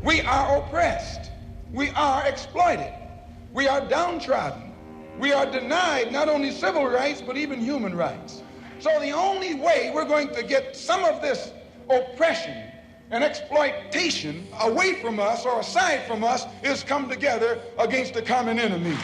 We are oppressed. We are exploited. We are downtrodden. We are denied not only civil rights, but even human rights. So the only way we're going to get some of this oppression and exploitation away from us or aside from us is come together against the common enemy.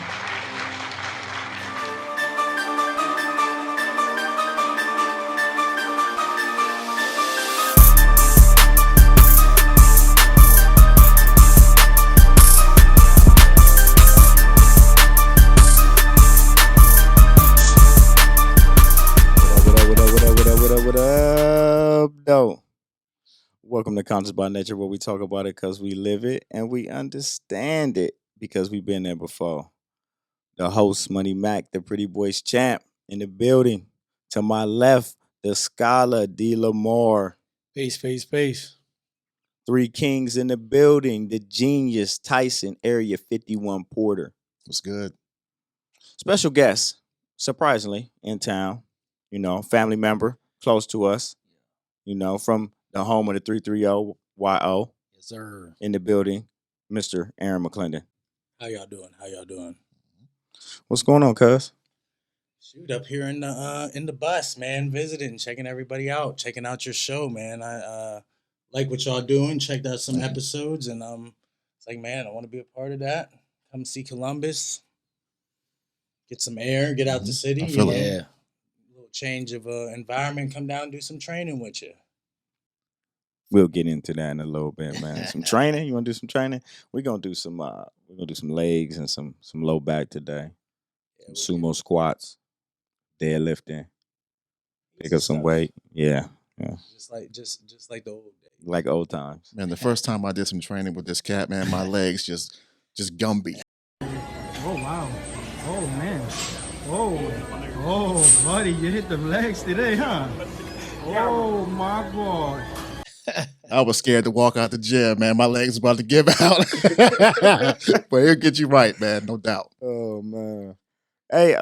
What up, though? Welcome to Conscious by Nature, where we talk about it because we live it and we understand it because we've been there before. The host, Money Mac, the Pretty Boys champ in the building. To my left, the scholar, D. Lamar. Peace. Three kings in the building, the genius, Tyson, Area 51 Porter. What's good? Special guest, surprisingly, in town. Family member, close to us. From the home of the 330 YO. Yes, sir. In the building, Mr. Aaron McClendon. How y'all doing? What's going on, cuz? Shoot, up here in the bus, man, visiting, checking everybody out, checking out your show, man. I like what y'all doing. Checked out some episodes, and it's like, man, I want to be a part of that. Come see Columbus, get some air, get out the city. I feel it. Yeah. Little change of environment. Come down and do some training with you. We'll get into that in a little bit, man. Some training. You want to do some training? We're gonna do some. We're gonna do some legs and some low back today. Yeah, Sumo squats, deadlifting, pick up some weight. Yeah. Just like the old days. Like old times. Man, the first time I did some training with this cat, man, my legs just Gumby. Oh wow. Oh man. Oh buddy, you hit the legs today, huh? Oh my God. I was scared to walk out the gym, man. My legs about to give out. But it'll get you right, man, no doubt. Oh man. Hey,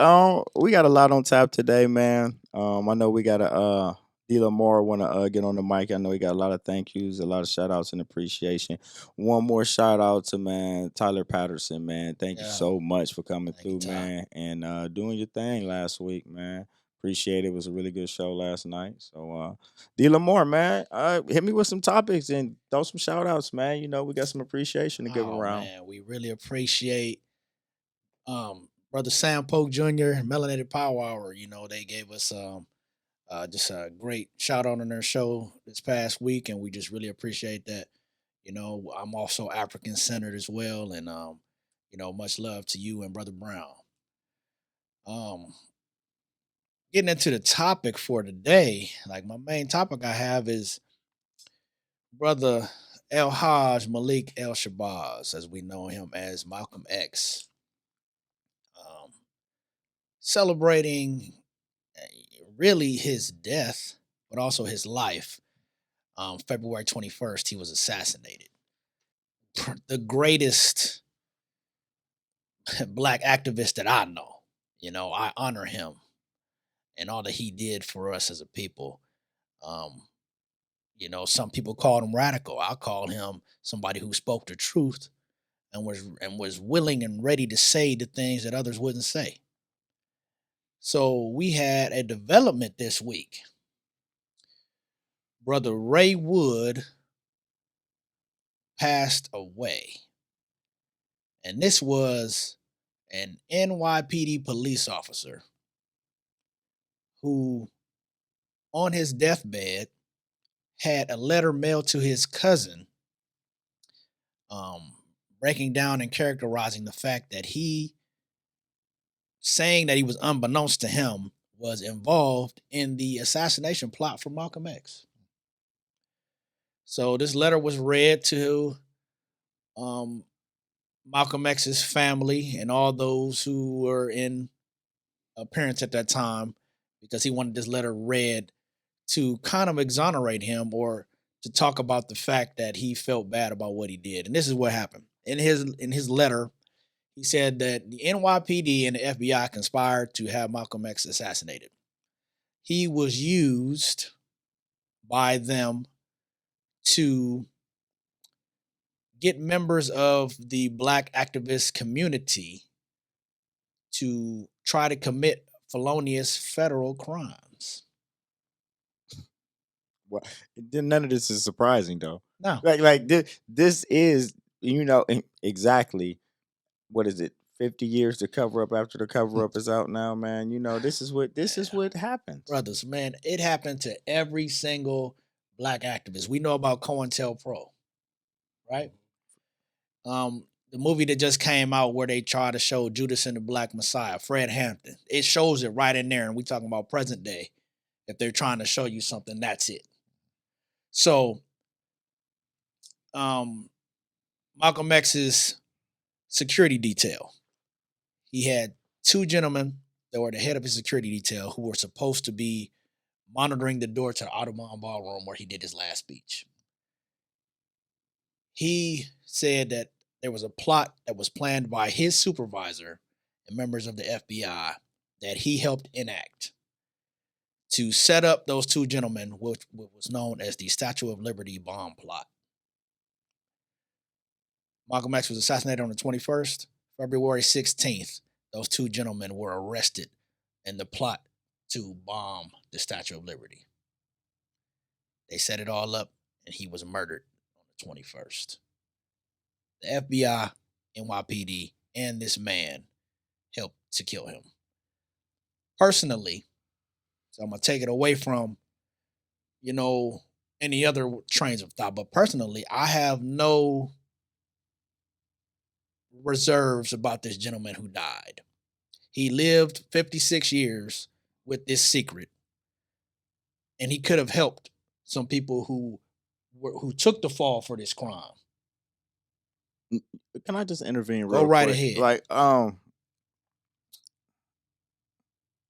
we got a lot on tap today, man. I know we got a D. Lamar want to get on the mic. I know he got a lot of thank yous, a lot of shout outs and appreciation. One more shout out to man Tyler Patterson, man. Thank you so much for coming through, man, and doing your thing last week, man. Appreciate it. It was a really good show last night. So D. Lamar, man, hit me with some topics and throw some shout outs, man. We got some appreciation to give around. Man, we really appreciate Brother Sam Polk Jr., Melanated Power Hour. They gave us just a great shout out on their show this past week, and we just really appreciate that. I'm also African centered as well, and much love to you and Brother Brown. Getting into the topic for today, like my main topic I have is Brother El Hajj Malik El Shabazz, as we know him as Malcolm X, celebrating really his death, but also his life. February 21st, he was assassinated. The greatest black activist that I know. I honor him and all that he did for us as a people. Some people called him radical. I called him somebody who spoke the truth and was willing and ready to say the things that others wouldn't say. So we had a development this week. Brother Ray Wood passed away. And this was an NYPD police officer who, on his deathbed, had a letter mailed to his cousin, breaking down and characterizing the fact that saying that he was unbeknownst to him, was involved in the assassination plot for Malcolm X. So this letter was read to Malcolm X's family and all those who were in appearance at that time, because he wanted this letter read to kind of exonerate him or to talk about the fact that he felt bad about what he did. And this is what happened. In his letter, he said that the NYPD and the FBI conspired to have Malcolm X assassinated. He was used by them to get members of the black activist community to try to commit felonious federal crimes. Well, none of this is surprising though. No. Like this is, exactly, what is it? 50 years to cover up after the cover up is out now, man. This is what happens. Brothers, man, it happened to every single black activist. We know about COINTELPRO, right? The movie that just came out where they try to show Judas and the Black Messiah, Fred Hampton. It shows it right in there, and we talking about present day. If they're trying to show you something, that's it. So, Malcolm X's security detail. He had two gentlemen that were the head of his security detail who were supposed to be monitoring the door to the Audubon Ballroom where he did his last speech. He said that there was a plot that was planned by his supervisor and members of the FBI that he helped enact to set up those two gentlemen, which was known as the Statue of Liberty bomb plot. Malcolm X was assassinated on the 21st. February 16th, those two gentlemen were arrested in the plot to bomb the Statue of Liberty. They set it all up, and he was murdered on the 21st. The FBI, NYPD, and this man helped to kill him. Personally, so I'm going to take it away from, any other trains of thought, but personally, I have no reserves about this gentleman who died. He lived 56 years with this secret, and he could have helped some people who took the fall for this crime. Can I just intervene Go real right quick? ahead. Like,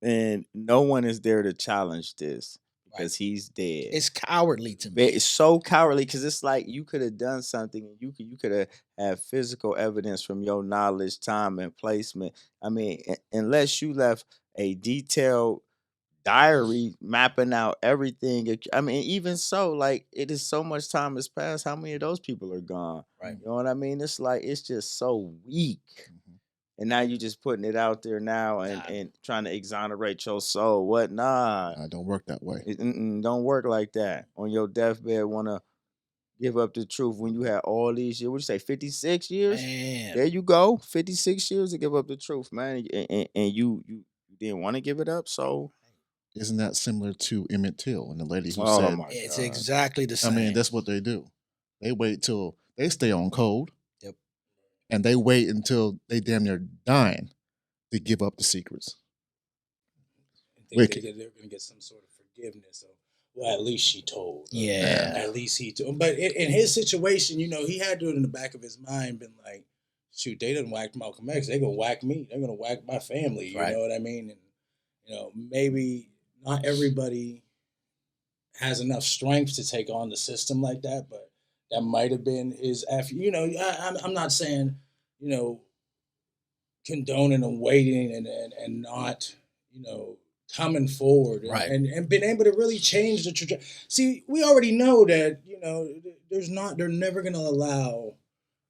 and no one is there to challenge this because he's dead. It's cowardly to me. It's so cowardly because it's like you could have done something, and you could have had physical evidence from your knowledge, time, and placement. I mean, unless you left a detailed diary mapping out everything. I mean, even so, like, it is so much time has passed. How many of those people are gone? Right. You know what I mean? It's like it's just so weak. And now you just putting it out there now and trying to exonerate your soul. What? Nah. It don't work that way. Don't work like that. On your deathbed, want to give up the truth when you had all these years. What you say, 56 years? Man. There you go. 56 years to give up the truth, man. And you didn't want to give it up, so. Isn't that similar to Emmett Till and the lady who Oh said, my It's God. exactly the I same. mean, that's what they do. They wait till they stay on code. Yep. And they wait until they damn near dying to give up the secrets. Think they're going to get some sort of forgiveness. Well, at least she told. Yeah. At least he told. But in his situation, he had to, in the back of his mind, been like, shoot, they done whacked Malcolm X. They're going to whack me. They're going to whack my family. You know what I mean? And, maybe not everybody has enough strength to take on the system like that, but that might have been his effort. I'm not saying, condoning and waiting and not, coming forward and being able to really change the trajectory. See, we already know that, they're never going to allow,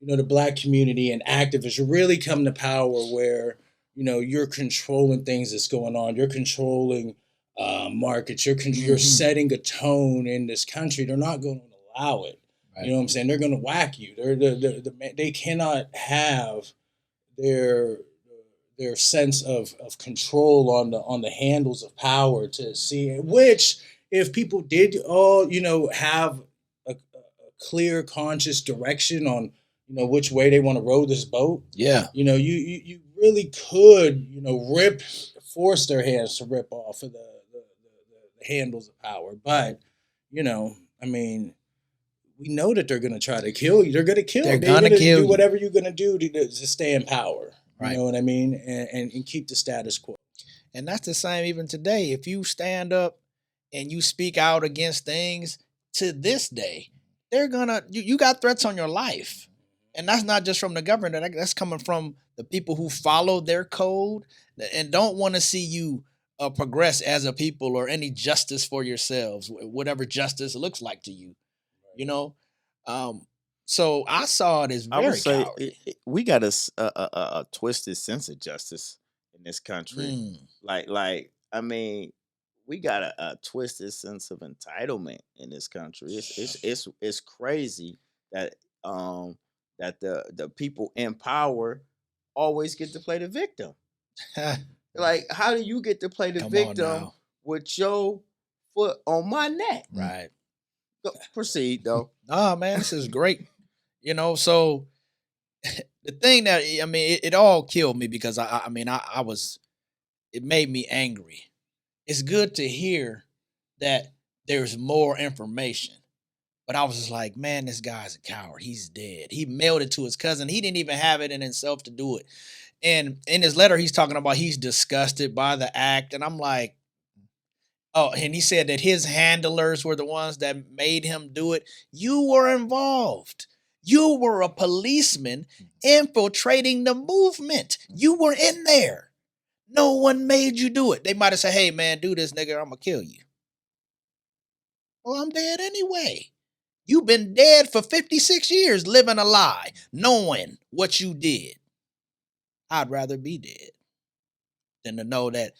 the black community and activists really come to power where, you're controlling things that's going on. You're controlling markets. You're setting a tone in this country. They're not going to allow it. Right. You know what I'm saying? They're going to whack you. They cannot have their sense of control on the handles of power to see it. Which, if people did all have a clear, conscious direction on which way they want to row this boat. Yeah. You really could force their hands to rip off of the handles of power. But I mean, we know that they're going to try to kill you. They're going to kill you. They're going to do whatever you're going to do to stay in power. You know what I mean? And keep the status quo. And that's the same even today. If you stand up and you speak out against things to this day, they're gonna you got threats on your life. And that's not just from the government. That's coming from the people who follow their code and don't want to see you progress as a people or any justice for yourselves, whatever justice looks like to you. So I saw it as I would very say cowardly. we got a twisted sense of justice in this country. Mm. Like I mean, we got a twisted sense of entitlement in this country. It's crazy that that the people in power always get to play the victim. Like, how do you get to play the Come on victim now. with your foot on my neck? Right. Go, proceed though. Nah, man, this is great. You know, so the thing that I mean, it all killed me because I mean, I was. It made me angry. It's good to hear that there's more information, but I was just like, man, this guy's a coward. He's dead. He mailed it to his cousin. He didn't even have it in himself to do it. And in his letter, he's talking about he's disgusted by the act, and I'm like, oh, and he said that his handlers were the ones that made him do it. You were involved. You were a policeman infiltrating the movement. You were in there. No one made you do it. They might have said, hey, man, do this, nigga, I'm going to kill you. Well, I'm dead anyway. You've been dead for 56 years living a lie, knowing what you did. I'd rather be dead than to know that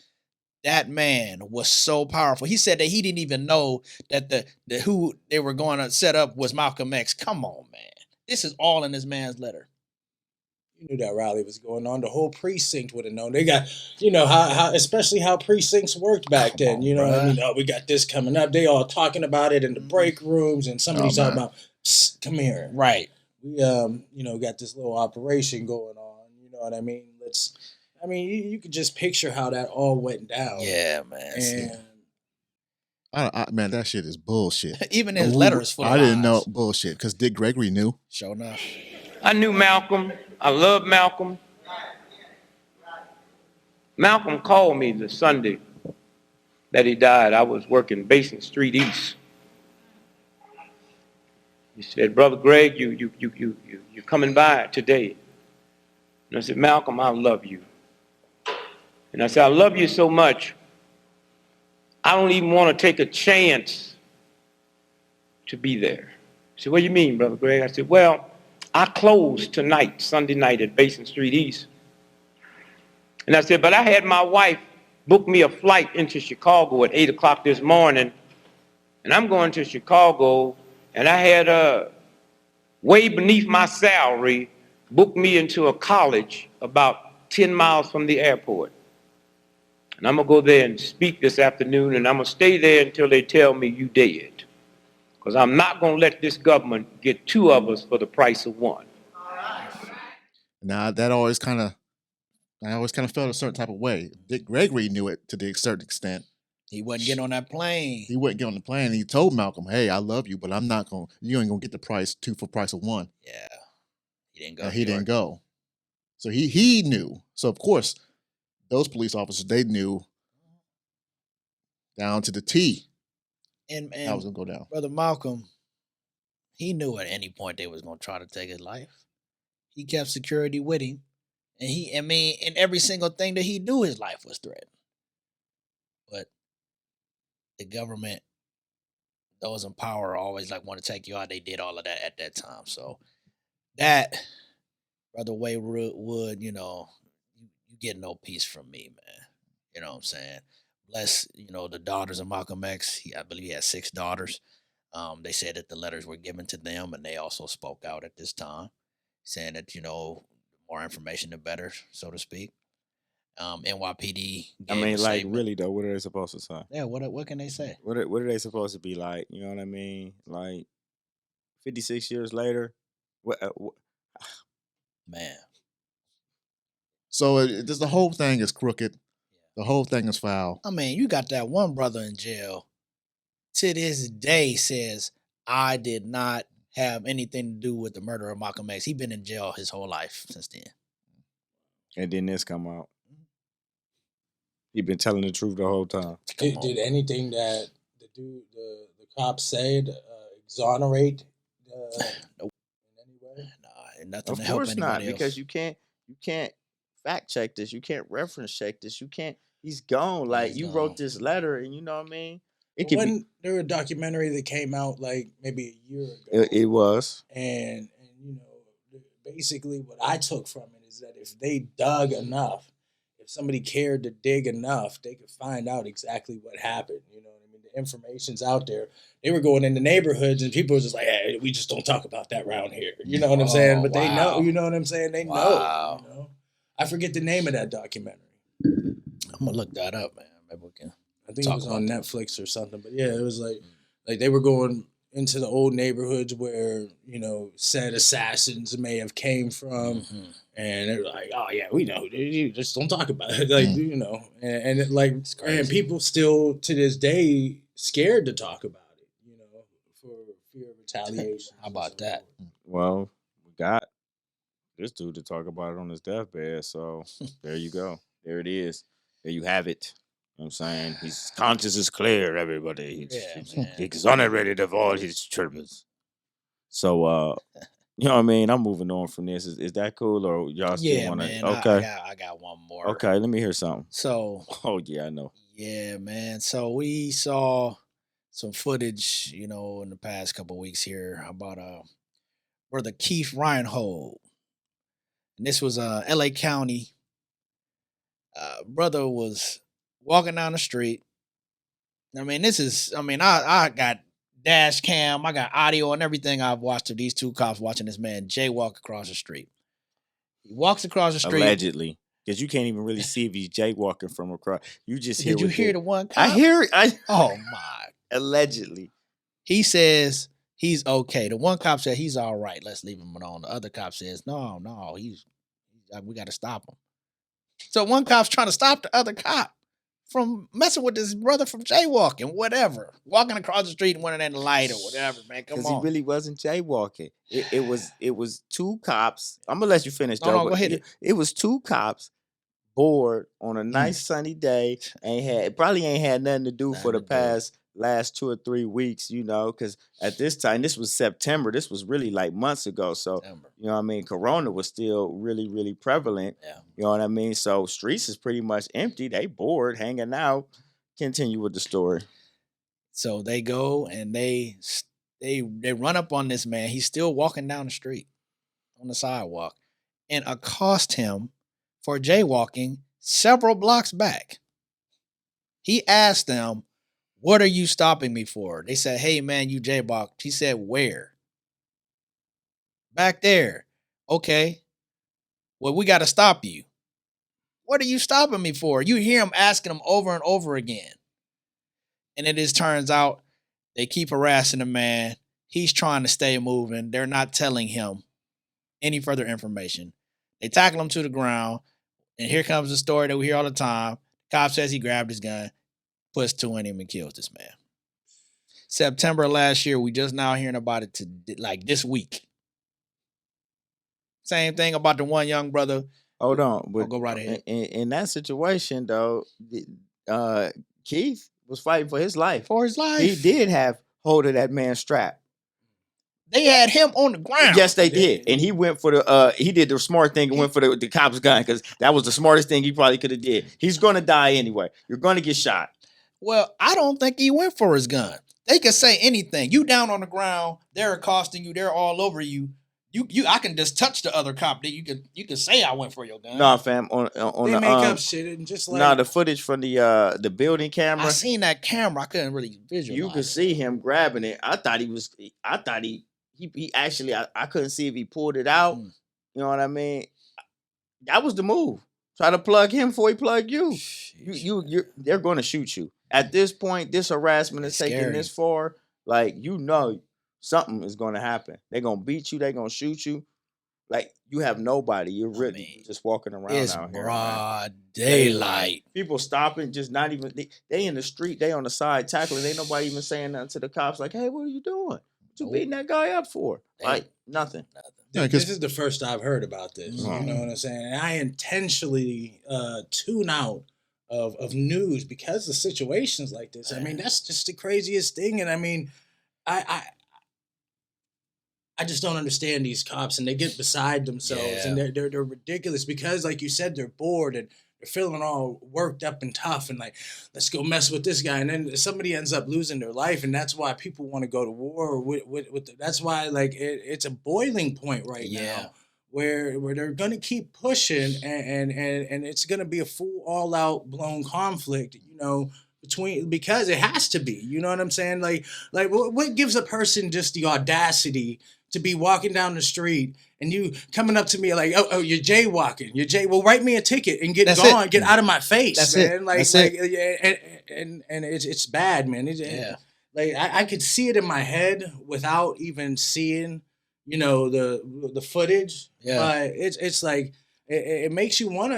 that man was so powerful. He said that he didn't even know that the who they were going to set up was Malcolm X. Come on, man. This is all in this man's letter. You knew that rally was going on. The whole precinct would have known. They got, you know, how especially how precincts worked back then. on, You know what I bruh. mean? Oh, we got this coming up. They all talking about it in the break rooms, and somebody's talking about, "Psst, come here. Right. We you know, got this little operation going on. You know what I mean? I mean, you could just picture how that all went down. Yeah, man. And Man, that shit is bullshit. Even his letter is full of I didn't know lies. bullshit because Dick Gregory knew. Sure enough. I knew Malcolm. I loved Malcolm. Malcolm called me the Sunday that he died. I was working Basin Street East. He said, "Brother Greg, you coming by today?" And I said, "Malcolm, I love you." And I said, "I love you so much, I don't even want to take a chance to be there." He said, "What do you mean, Brother Greg?" I said, "Well, I close tonight, Sunday night at Basin Street East." And I said, "But I had my wife book me a flight into Chicago at 8 o'clock this morning, and I'm going to Chicago, and I had way beneath my salary booked me into a college about 10 miles from the airport. And I'm going to go there and speak this afternoon, and I'm going to stay there until they tell me you dead. Because I'm not going to let this government get two of us for the price of one." Now I always kind of felt a certain type of way. Dick Gregory knew it to a certain extent. He wasn't getting on that plane. He wouldn't get on the plane. He told Malcolm, "Hey, I love you, but you ain't gonna get the price two for price of one." Yeah. He didn't go. He didn't go. So he knew. So of course, those police officers, they knew down to the T And how it was gonna go down. Brother Malcolm, he knew at any point they was going to try to take his life. He kept security with him. And in every single thing that he knew, his life was threatened. But the government, those in power always want to take you out. They did all of that at that time. So that, Brother Wood, you know, you get no peace from me, man. You know what I'm saying? Bless, you know, the daughters of Malcolm X. I believe he had 6 daughters. They said that the letters were given to them, and they also spoke out at this time, saying that, you know, more information the better, so to speak. NYPD. I mean, like, really though, what are they supposed to say? Yeah, what can they say? What are they supposed to be like? You know what I mean? Like, 56 years later, what Man. So the whole thing is crooked. The whole thing is foul. I mean, you got that one brother in jail. To this day says, I did not have anything to do with the murder of Malcolm X. He's been in jail his whole life since then. And then this come out. He been telling the truth the whole time. did anything that the cops said exonerate Nope. in any way? Nah, nothing Of to help course anybody not, else. because you can't fact check this. You can't reference check this. You can't. He's gone. Like, He's you gone. wrote this letter, and you know what I mean. It could be. Wasn't there a documentary that came out like maybe a year ago? It was. And basically what I took from it is that if they dug enough, if somebody cared to dig enough, they could find out exactly what happened. You know what I mean? The information's out there. They were going into neighborhoods and people were just like, hey, we just don't talk about that around here. You know what I'm saying? But they know, you know what I'm saying? They know. You know? I forget the name of that documentary. I'm gonna look that up, man. Maybe we can. I think it was on Netflix or something. But yeah, it was like they were going into the old neighborhoods where, you know, said assassins may have came from. And they're like, oh yeah, we know. You just don't talk about it. Like, you know, and it, like, and people still to this day scared to talk about it, you know, for fear of retaliation. How about that? Well, we got this dude to talk about it on his deathbed. So there you go. There it is. There you have it. You know what I'm saying? His conscience is clear, everybody. He's exonerated of all his troubles. So, you know what I mean? I'm moving on from this. Is that cool, or y'all still want to? Man, Okay. I got one more. Okay, let me hear something. So. Oh yeah, I know. Yeah, man. So we saw some footage, you know, in the past couple of weeks here about brother Keith Reinhold, and this was L.A. County. Brother was walking down the street. I mean, I got dash cam, I got audio and everything I've watched of these two cops watching this man jaywalk across the street. He walks across the street. Allegedly. Because you can't even really see if he's jaywalking from across. You just hear. Did you hear the one cop? I hear it. Oh, my. Allegedly. He says he's okay. The one cop said he's all right. Let's leave him alone. The other cop says, no, we got to stop him. So one cop's trying to stop the other cop from messing with this brother from jaywalking, whatever. Walking across the street and running at the light or whatever, man. Come on. Because he really wasn't jaywalking. It was two cops. I'm going to let you finish, though. No, go ahead. It was two cops bored on a nice sunny day. Probably ain't had nothing to do for the last 2 or 3 weeks, you know, because at this time, this was September. This was really like months ago. So, you know what I mean? Corona was still really, really prevalent. Yeah. You know what I mean? So streets is pretty much empty. They bored, hanging out. Continue with the story. So they go and they run up on this man. He's still walking down the street on the sidewalk and accost him for jaywalking several blocks back. He asked them, what are you stopping me for? They said, hey, man, you jaywalked. He said, where? Back there. Okay. Well, we got to stop you. What are you stopping me for? You hear him asking him over and over again. And it just turns out they keep harassing the man. He's trying to stay moving. They're not telling him any further information. They tackle him to the ground. And here comes the story that we hear all the time. Cop says he grabbed his gun, puts two in him, and kills this man. September last year, we just now hearing about it like this week. Same thing about the one young brother. Hold on. But go right ahead. In that situation, though, Keith was fighting for his life. For his life. He did have hold of that man's strap. They had him on the ground. Yes, they did. And he went for he did the smart thing and went for the cop's gun because that was the smartest thing he probably could have did. He's going to die anyway. You're going to get shot. Well, I don't think he went for his gun. They could say anything. You down on the ground, they're accosting you, they're all over you. I can just touch the other cop. You can say I went for your gun. No, fam. On they the make up shit and just like the footage from the building camera. I seen that camera. I couldn't really visualize. You could see him grabbing it. I thought he actually I couldn't see if he pulled it out. You know what I mean? That was the move. Try to plug him before he plug you. They're going to shoot you. At this point, this harassment is taking this far. Like, you know, something is going to happen. They're going to beat you. They're going to shoot you. Like, you have nobody. You're really just walking around out here. It's broad daylight. People stopping, just not even, they in the street, they on the side tackling. Ain't nobody even saying nothing to the cops like, hey, what are you doing? What you beating that guy up for? Like, nothing. Yeah, this is the first I've heard about this. You know what I'm saying? And I intentionally tune out of news because of situations like this. I mean, that's just the craziest thing. And I mean, I just don't understand these cops, and they get beside themselves, and they're ridiculous because, like you said, they're bored and they're feeling all worked up and tough, and like, let's go mess with this guy, and then somebody ends up losing their life, and that's why people want to go to war with that's why like it's a boiling point right now where they're gonna keep pushing, and it's gonna be a full all out blown conflict, between, because it has to be. You know what I'm saying? Like what gives a person just the audacity to be walking down the street and you coming up to me like, oh, you're jaywalking. Well, write me a ticket and get gone. Get out of my face, That's man. it. Like, That's like, it. and it's bad, man. Like I could see it in my head without even seeing, the footage. Yeah. But it's like it makes you wanna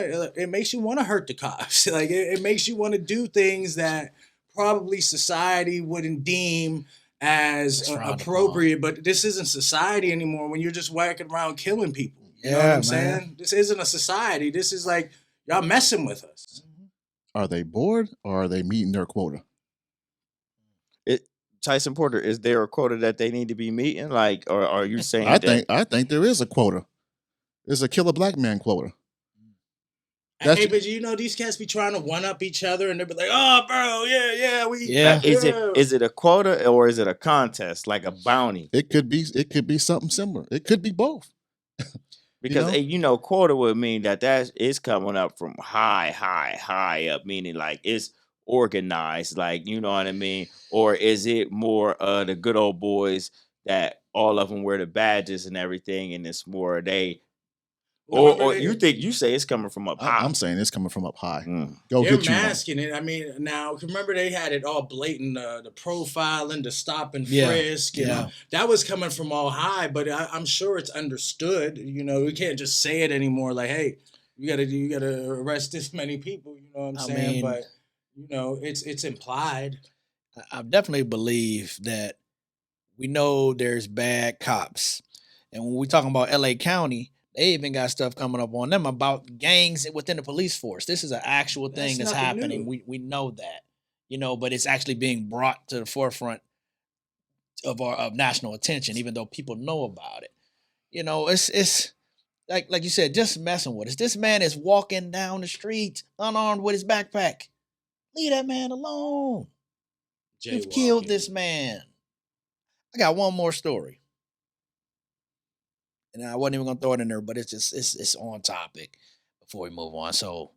hurt the cops. Like it makes you want to do things that probably society wouldn't deem as appropriate. But this isn't society anymore when you're just whacking around killing people. You know what I'm saying? This isn't a society. This is like y'all messing with us. Are they bored or are they meeting their quota? Tyson Porter, is there a quota that they need to be meeting? Like, or are you saying I think there is a quota. There's a kill a black man quota. Hey, but these cats be trying to one up each other, and they be like, "Oh, bro, yeah." Is it a quota or is it a contest, like a bounty? It could be something similar. It could be both. Because quota would mean that is coming up from high up, meaning like it's organized, like, you know what I mean? Or is it more the good old boys that all of them wear the badges and everything, and it's more or you say it's coming from up high? I'm saying it's coming from up high. They're masking it. I mean, now remember they had it all blatant, the profiling, the stop and frisk. That was coming from all high, but I'm sure it's understood. We can't just say it anymore. Like, hey, you gotta arrest this many people. You know what I'm saying? But it's implied. I definitely believe that we know there's bad cops, and when we're talking about LA County, they even got stuff coming up on them about gangs within the police force. This is an actual thing that's happening. We know that, but it's actually being brought to the forefront of national attention, even though people know about it. It's like you said, just messing with us. This man is walking down the street unarmed with his backpack. Leave that man alone. You've killed this man. I got one more story. And I wasn't even gonna throw it in there, but it's on topic before we move on. So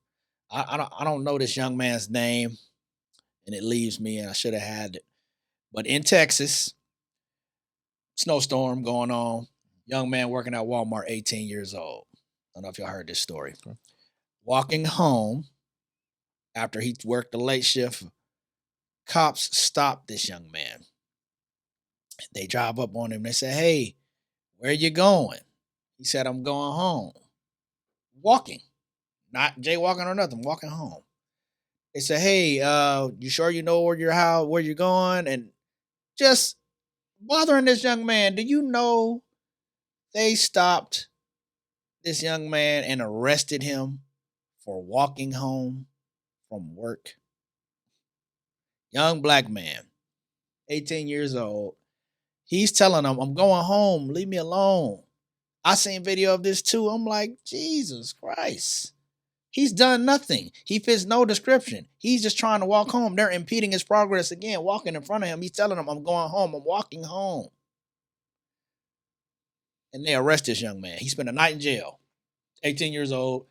I don't know this young man's name, and it leaves me, and I should have had it. But in Texas, snowstorm going on. Young man working at Walmart, 18 years old. I don't know if y'all heard this story. Okay. Walking home after he worked the late shift, cops stopped this young man. They drive up on him. They say, "Hey, where you going?" He said, "I'm going home." Walking. Not jaywalking or nothing. Walking home. They said, "Hey, you sure you know where you're going?" And just bothering this young man. Do you know they stopped this young man and arrested him for walking home from work? Young black man, 18 years old. He's telling them, "I'm going home. Leave me alone." I seen video of this too. I'm like, Jesus Christ. He's done nothing. He fits no description. He's just trying to walk home. They're impeding his progress again, walking in front of him. He's telling them, "I'm going home. I'm walking home." And they arrest this young man. He spent a night in jail. 18 years old.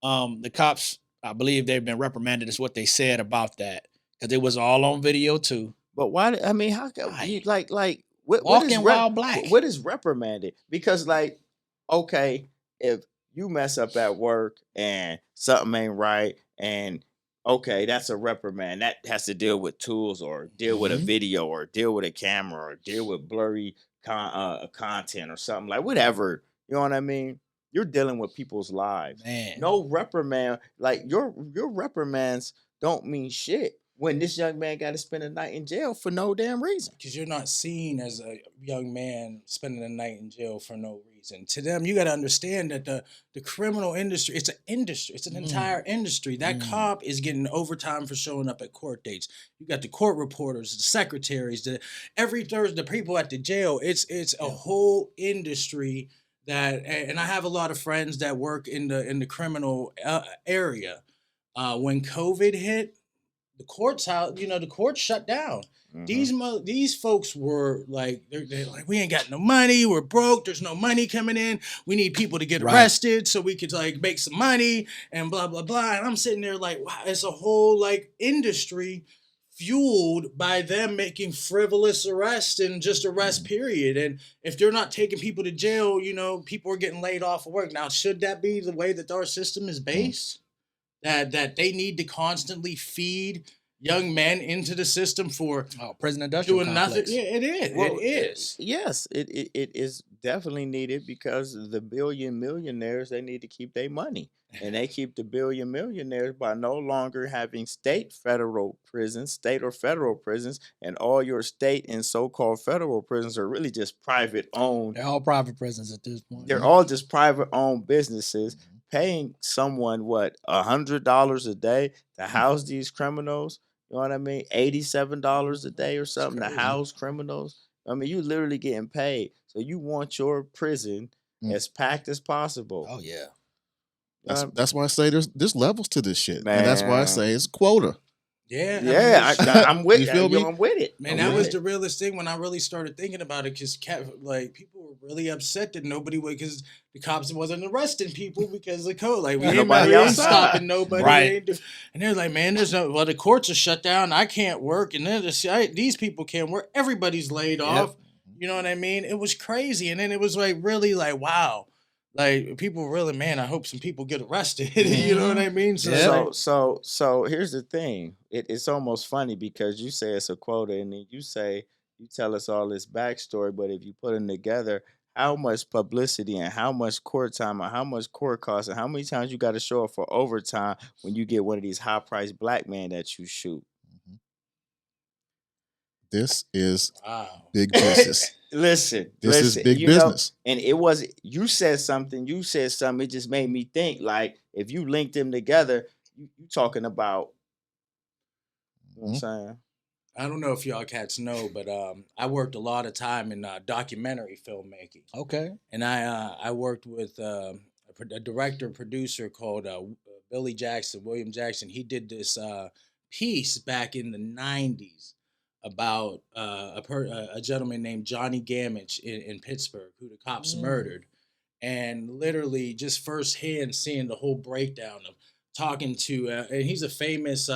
The cops, I believe they've been reprimanded, is what they said about that. Because it was all on video too. But why? I mean, how come you like walking while black? What is reprimanded? Because okay, if you mess up at work and something ain't right, and okay, that's a reprimand. That has to deal with tools or deal with a video or deal with a camera or deal with blurry content or something, like whatever. You know what I mean? You're dealing with people's lives. Man. No reprimand. Like your reprimands don't mean shit when this young man got to spend a night in jail for no damn reason. Because you're not seen as a young man spending a night in jail for no reason. To them, you got to understand that the criminal industry, it's an industry. It's an entire industry. That cop is getting overtime for showing up at court dates. You got the court reporters, the secretaries, every Thursday, the people at the jail. It's a whole industry that, and I have a lot of friends that work in the criminal area. When COVID hit, the courts the courts shut down. These folks were like, they're like, we ain't got no money, we're broke, there's no money coming in, we need people to get arrested so we could like make some money and blah blah blah. And I'm sitting there like, wow, it's a whole like industry fueled by them making frivolous arrests and just arrest period. And if they're not taking people to jail, people are getting laid off of work. Now, should that be the way that our system is based? That they need to constantly feed young men into the system for prison industrial doing complex. nothing? Yeah, it is. Well, it is. Yes, it is definitely needed because the billion millionaires, they need to keep their money. And they keep the billion millionaires by no longer having state or federal prisons. And all your state and so-called federal prisons are really just private owned. They're all private prisons at this point. They're all just private owned businesses paying someone, $100 a day to house these criminals. You know what I mean? $87 a day or something to house criminals. I mean, you literally getting paid. So you want your prison as packed as possible. Oh, yeah. That's why I say there's levels to this shit. Man. And that's why I say it's quota. Yeah. I'm with You feel me? I'm with it. Man, that was the realest thing when I really started thinking about it, because people were really upset that nobody would, because the cops wasn't arresting people because of code. Like, we ain't stopping nobody. Right. And they're like, man, the courts are shut down. I can't work. And then these people can't work. Everybody's laid off. You know what I mean? It was crazy. And then it was like, really like, wow. Like, people really, man, I hope some people get arrested. You know what I mean? So here's the thing. It's almost funny because you say it's a quota and then you tell us all this backstory, but if you put them together, how much publicity and how much court time and how much court costs and how many times you got to show up for overtime when you get one of these high-priced black men that you shoot. This is big business. Listen, this is big business. And you said something, it just made me think, like, if you link them together, you talking about, you know what I'm saying? I don't know if y'all cats know, but I worked a lot of time in documentary filmmaking. Okay. And I worked with a director, producer called William Jackson. He did this piece back in the 90s about a gentleman named Johnny Gamage in Pittsburgh, who the cops murdered. And literally just firsthand seeing the whole breakdown of talking to, and he's a famous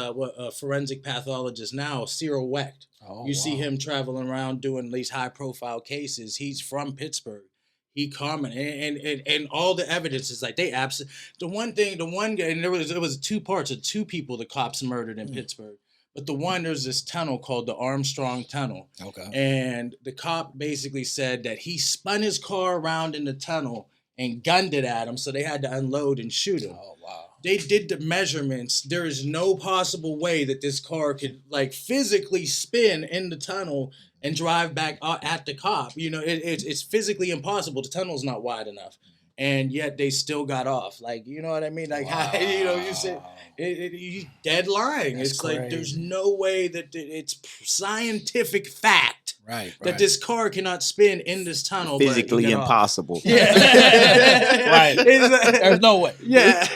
forensic pathologist now, Cyril Wecht. You see him traveling around doing these high profile cases. He's from Pittsburgh. He commented, and all the evidence is like they absolutely, the one guy, and it was two parts of two people the cops murdered in Pittsburgh. But there's this tunnel called the Armstrong Tunnel. Okay. And the cop basically said that he spun his car around in the tunnel and gunned it at him, so they had to unload and shoot him. Oh, wow. They did the measurements. There is no possible way that this car could like physically spin in the tunnel and drive back at the cop. It's physically impossible. The tunnel's not wide enough. And yet they still got off. Like, you know what I mean? Like, you said, you dead lying. That's crazy. Like, there's no way that it's scientific fact that this car cannot spin in this tunnel. Physically impossible. Yeah. Right. There's no way. Yeah.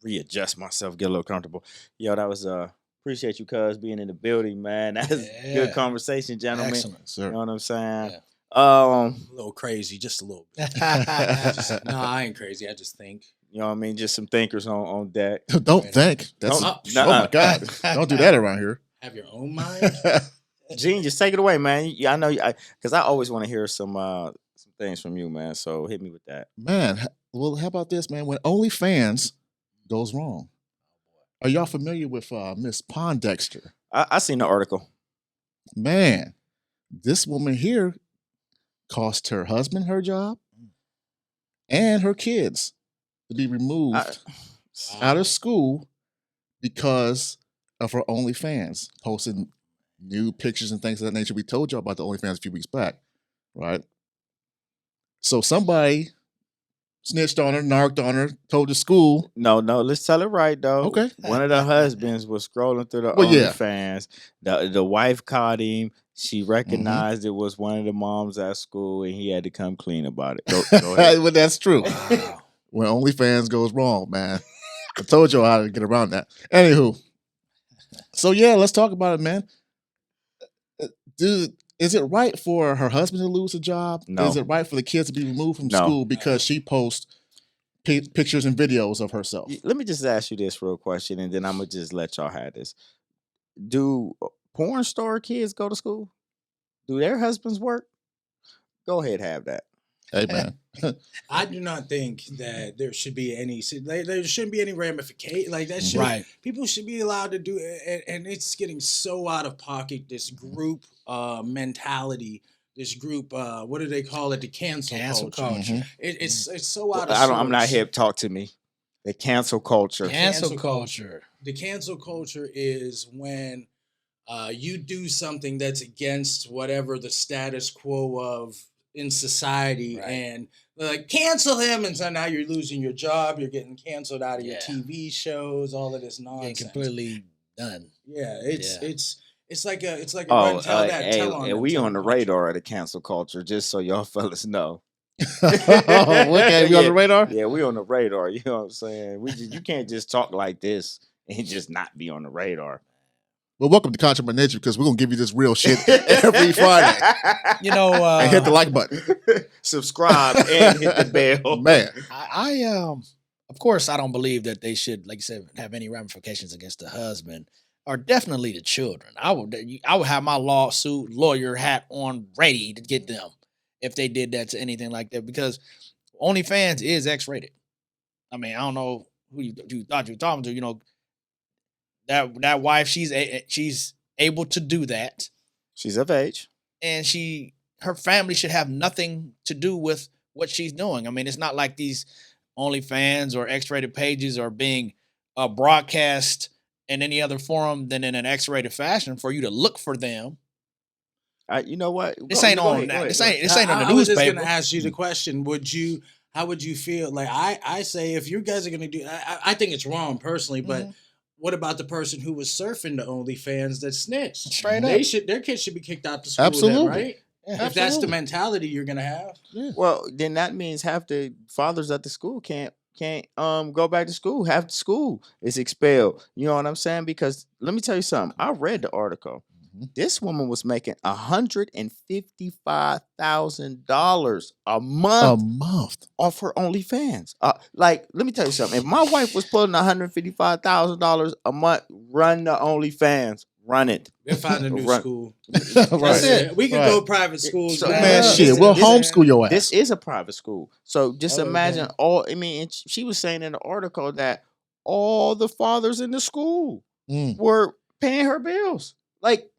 Readjust myself, get a little comfortable. Yo, that was appreciate you, cuz, being in the building, man. That's good conversation, gentlemen. Excellent, sir. You know what I'm saying? Yeah. A little crazy, just a little bit. No, I ain't crazy. I just think. You know what I mean? Just some thinkers on deck. Don't think. That's oh my God. Don't do that around here. Have your own mind. Gene, just take it away, man. I know, because I always want to hear some things from you, man. So hit me with that. Man, well, how about this, man? When OnlyFans goes wrong. Are y'all familiar with Miss Pondexter? I seen the article. Man, this woman here cost her husband her job and her kids to be removed out of school because of her OnlyFans, posting new pictures and things of that nature. We told y'all about the OnlyFans a few weeks back, right? So somebody snitched on her, narked on her, told the school. No, let's tell it right, though. Okay. One of the husbands was scrolling through the OnlyFans. The wife caught him. She recognized it was one of the moms at school, and he had to come clean about it. Go ahead. Well, that's true. Wow. When OnlyFans goes wrong, man. I told y'all how to get around that. Anywho, So yeah, let's talk about it, man. Is it right for her husband to lose a job? No. Is it right for the kids to be removed from No. school because she posts pictures and videos of herself? Let me just ask you this real question, and then I'm gonna just let y'all have this. Do porn star kids go to school? Do their husbands work? Go ahead, have that. Hey man, I do not think that there should be any. There shouldn't be any ramification like that. Should, Right. People should be allowed to do it, and it's getting so out of pocket. This group mentality. This group, what do they call it? The cancel culture. It's so out of. I'm not hip. Talk to me. The cancel culture. Cancel culture. The cancel culture is when you do something that's against whatever the status quo of in society, and they're like, cancel him, and so now you're losing your job, you're getting canceled out of your TV shows, all of this nonsense. Getting completely done. Yeah, it's like a run, tell that, tell on them, we tell on the culture. radar of the cancel culture, just so y'all fellas know. Okay, we on the radar? Yeah, we on the radar. You know what I'm saying? You can't just talk like this and just not be on the radar. Well, welcome to ConsciousByNature, because we're gonna give you this real shit every Friday. You know, and hit the like button, subscribe, and hit the bell. Man, I of course, I don't believe that they should, like you said, have any ramifications against the husband or definitely the children. I would have my lawyer hat on ready to get them if they did that to anything like that, because OnlyFans is X-rated. I mean, I don't know who you thought you were talking to. You know, that wife, she's able to do that. She's of age, and her family should have nothing to do with what she's doing. I mean, it's not like these OnlyFans or X-rated pages are being broadcast in any other forum than in an X-rated fashion for you to look for them. You know what? This ain't on the newspaper. I was just going to ask you the question: how would you feel? Like I say, if you guys are going to do, I think it's wrong personally, but what about the person who was surfing the OnlyFans that snitched? Straight up, their kids should be kicked out to school. Absolutely, then, right? Yeah, if that's the mentality you're going to have. Yeah. Well, then that means half the fathers at the school can't go back to school. Half the school is expelled. You know what I'm saying? Because let me tell you something. I read the article. This woman was making $155,000 a month off her OnlyFans. Like, let me tell you something. If my wife was pulling $155,000 a month, run the OnlyFans. Run it. We'll find a new school. That's it. We can go private schools. So, man, shit, we'll homeschool your ass. This is a private school. So just imagine she was saying in the article that all the fathers in the school were paying her bills. Like,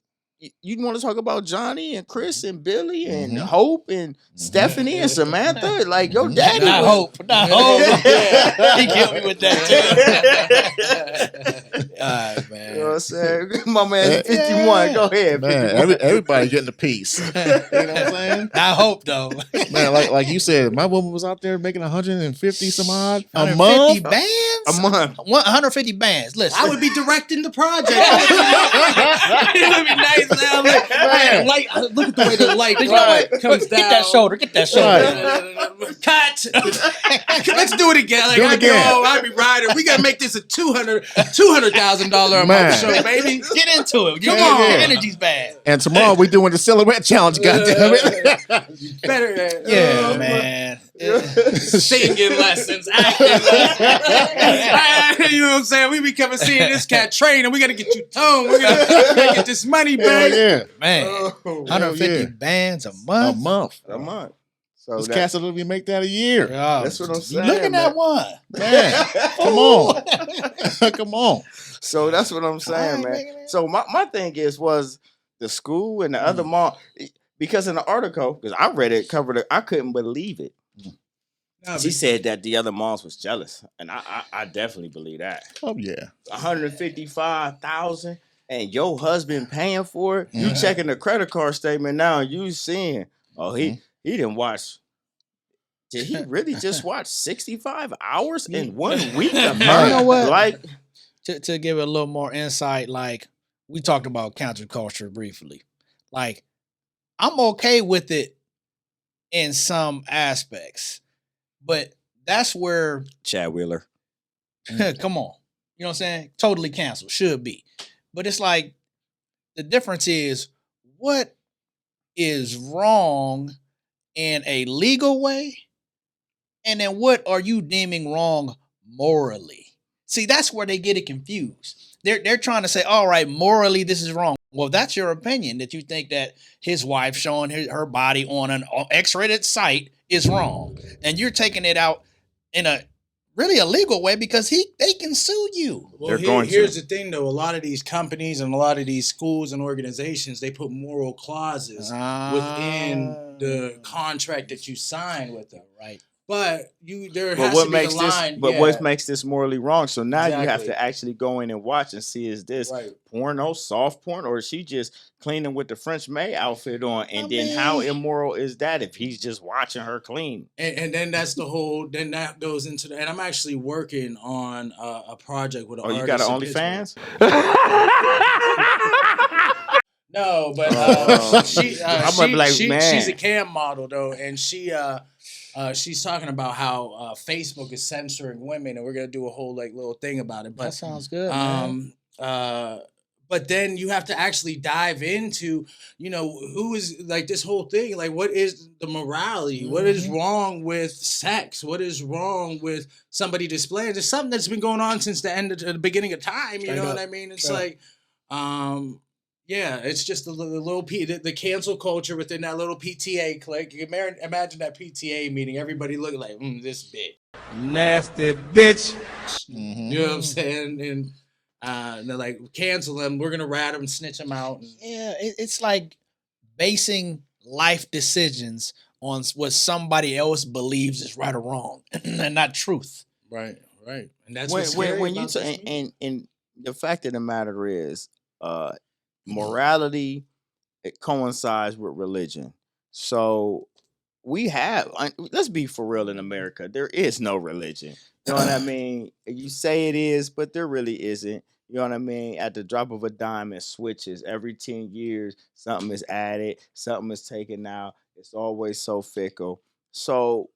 you want to talk about Johnny and Chris and Billy and Hope and Stephanie and Samantha? Like, your daddy Not Hope. He killed me with that too. Man. You know what I'm saying? My man 51. Go ahead. Man, everybody getting a piece. You know what I'm saying? Not Hope though. Man, like you said, my woman was out there making 150 some odd a 150 month. bands? A month. 150 bands. Listen, I would be directing the project. It would be nice. Now, look at the way the light comes down. Get that shoulder. Get that shoulder. Cut. Let's do it again. Like, I'll be riding. We gotta make this a $200,000 a month show, baby. Get into it. Come on. Your energy's bad. And tomorrow we doing the silhouette challenge. Goddamn it! Better, yeah, man. Singing lessons, acting lessons. You know what I'm saying? We be coming seeing this cat training. We gotta get you toned. We gotta get this money back. Yeah, man. 150 bands a month. A month. So this cat will make that a year. That's what I'm saying. You looking at one, man? Come on, come on. So that's what I'm saying, man. So my thing was the school and the other mom, because in the article, because I read it, covered it, I couldn't believe it. She said that the other moms was jealous, and I definitely believe that. Oh yeah, $155,000, and your husband paying for it. You checking the credit card statement now, and you seeing, he didn't watch. Did he really just watch 65 hours in 1 week? You know what? Like, to give it a little more insight, like we talked about counterculture briefly. Like, I'm okay with it in some aspects, but that's where Chad Wheeler. come on. You know what I'm saying? Totally canceled. Should be. But it's like the difference is what is wrong in a legal way, and then what are you deeming wrong morally? See, that's where they get it confused. They're trying to say, all right, morally this is wrong. Well, that's your opinion that you think that his wife showing her body on an X-rated site is wrong, and you're taking it out in a really a legal way because they can sue you. Well, here's the thing, though. A lot of these companies and a lot of these schools and organizations, they put moral clauses within the contract that you sign with them. Right. But there has to be a line. What makes this morally wrong? So now you have to actually go in and watch and see, is this porno, soft porn, or is she just cleaning with the French maid outfit on? And then how immoral is that if he's just watching her clean? And then that's the whole. Then that goes into the. And I'm actually working on a project with an artist. You got an OnlyFans? No, but she's a cam model though, and she's talking about how Facebook is censoring women, and we're gonna do a whole little thing about it. But that sounds good. Man. But then you have to actually dive into, who is this whole thing. Like, what is the morality? Mm-hmm. What is wrong with sex? What is wrong with somebody displaying? There's something that's been going on since the beginning of time. You know what I mean? It's yeah, it's just the cancel culture within that little PTA clique. You can imagine that PTA meeting, everybody looking like, this bitch. Nasty bitch. Mm-hmm. You know what I'm saying? And they're like, cancel them. We're going to rat them, snitch them out. Yeah, it's like basing life decisions on what somebody else believes is right or wrong and not truth. Right. And that's what's scary about this. And the fact of the matter is, morality, it coincides with religion. So let's be for real, in America, there is no religion. You know what I mean? You say it is, but there really isn't. You know what I mean? At the drop of a dime, it switches. Every 10 years, something is added, something is taken out. It's always so fickle. So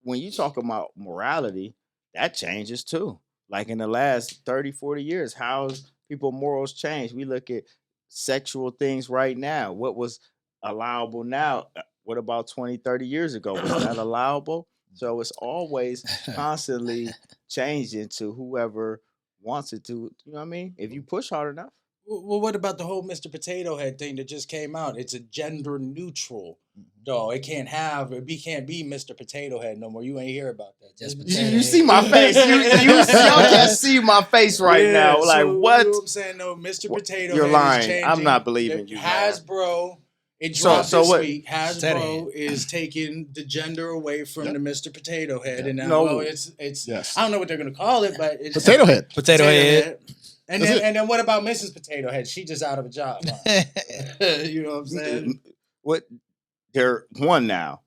when you talk about morality, that changes too. Like in the last 30, 40 years, how's people's morals changed? We look at sexual things right now. What was allowable now? What about 20, 30 years ago? Was that allowable? So it's always constantly changing to whoever wants it to. You know what I mean? If you push hard enough. Well, what about the whole Mr. Potato Head thing that just came out? It's a gender neutral. Though it can't be Mr. Potato Head no more. You ain't hear about that. Just you see my face. Y'all can't see my face right now. Like, what? You know what I'm saying? No, Mr. Potato Head. You're lying. I'm not believing you. Hasbro. It dropped this week. Hasbro is taking the gender away from the Mr. Potato Head, and now it's. Yes. I don't know what they're gonna call it, but it's Potato Head. Potato Head. And then what about Mrs. Potato Head? She just out of a job. You know what I'm saying? What? They're one now.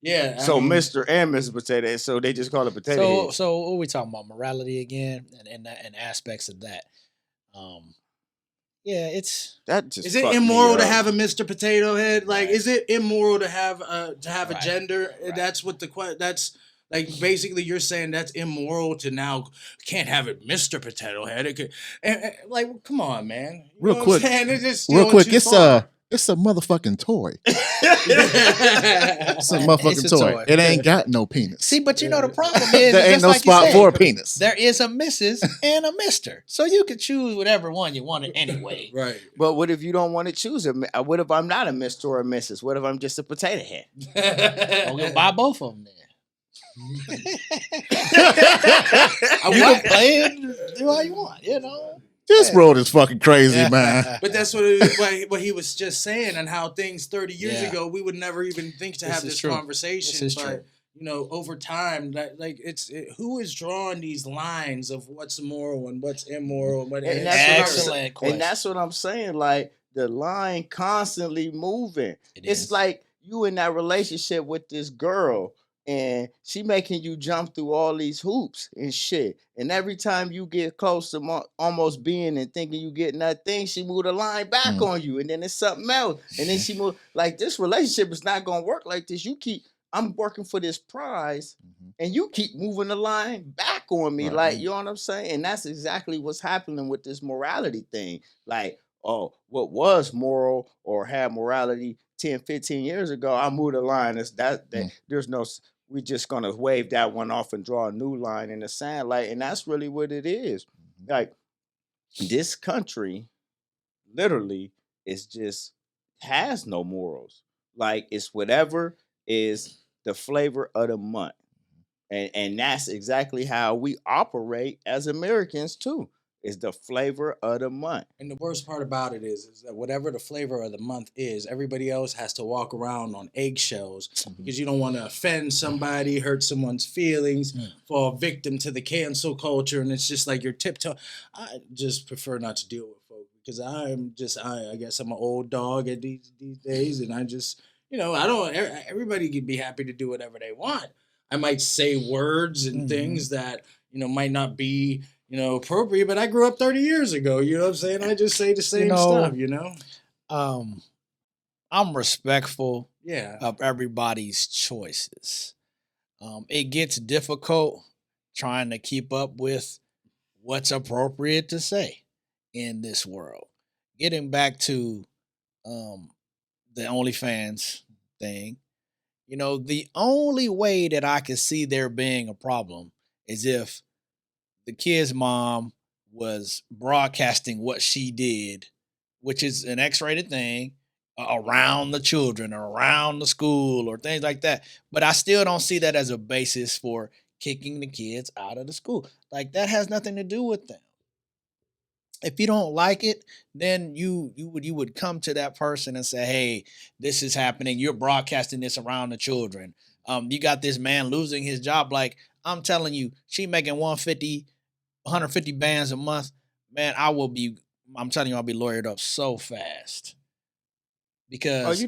Yeah. So Mr. and Mrs. Potato Head. So they just call it Potato Head. So what are we talking about? Morality again, and aspects of that. Yeah, it's that just is it immoral to have a Mr. Potato Head? Like, is it immoral to have a gender? Right. That's what that's like. Basically, you're saying that's immoral to now can't have it, Mr. Potato Head. It could, like, come on, man. Real quick, it's a motherfucking toy. It's a motherfucking toy. It ain't got no penis. See, but you know the problem is there ain't no spot for a penis. There is a Mrs. and a Mister, so you can choose whatever one you want anyway. Right. But what if you don't want to choose it? What if I'm not a Mister or a Mrs.? What if I'm just a potato head? We'll buy both of them then. You can play it, do how you want, you know. This world is fucking crazy, man. But that's what he was just saying, and how things 30 years ago we would never even think to have this conversation. But you know, over time, who is drawing these lines of what's moral and what's immoral? And excellent question. And that's what I'm saying. Like, the line constantly moving. It's like you in that relationship with this girl, and she making you jump through all these hoops and shit. And every time you get close to almost being and thinking you getting that thing, she move the line back on you. And then it's something else. And then she move. Like, this relationship is not going to work like this. You keep, I'm working for this prize, and you keep moving the line back on me. Like, you know what I'm saying? And that's exactly what's happening with this morality thing. Like, oh, what was moral or had morality 10, 15 years ago, I moved the line. There's no, we're just going to wave that one off and draw a new line in the sand. Like, and that's really what it is. Like, this country literally is just has no morals. Like, it's whatever is the flavor of the month. And that's exactly how we operate as Americans too. Is the flavor of the month. And the worst part about it is that whatever the flavor of the month is, everybody else has to walk around on eggshells because you don't want to offend somebody, hurt someone's feelings, fall victim to the cancel culture. And it's just like you're tiptoe. I just prefer not to deal with folks because I guess I'm an old dog at these days. And I just, everybody can be happy to do whatever they want. I might say words and things that, might not be, appropriate, but I grew up 30 years ago. You know what I'm saying? I just say the same stuff, I'm respectful Yeah. of everybody's choices. It gets difficult trying to keep up with what's appropriate to say in this world. Getting back to the OnlyFans thing, the only way that I can see there being a problem is if the kid's mom was broadcasting what she did, which is an X-rated thing, around the children or around the school or things like that. But I still don't see that as a basis for kicking the kids out of the school. Like, that has nothing to do with them. If you don't like it, then you would come to that person and say, hey, this is happening. You're broadcasting this around the children. You got this man losing his job. Like, I'm telling you, she making 150 bands a month. Man, I'm telling you, I'll be lawyered up so fast. Because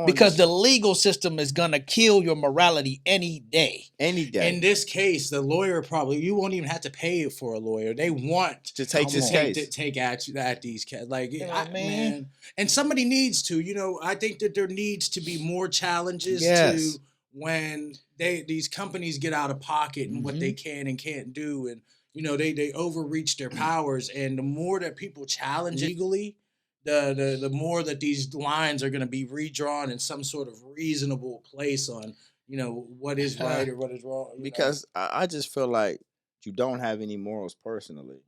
because the legal system is gonna kill your morality any day. Any day. In this case, the lawyer you won't even have to pay for a lawyer. They want to take this case. To take at these cats. Like, man. And somebody needs to. I think that there needs to be more challenges to when these companies get out of pocket and what they can and can't do, and they overreach their powers. And the more that people challenge legally, the more that these lines are going to be redrawn in some sort of reasonable place on, what is right or what is wrong. Because I just feel like you don't have any morals personally.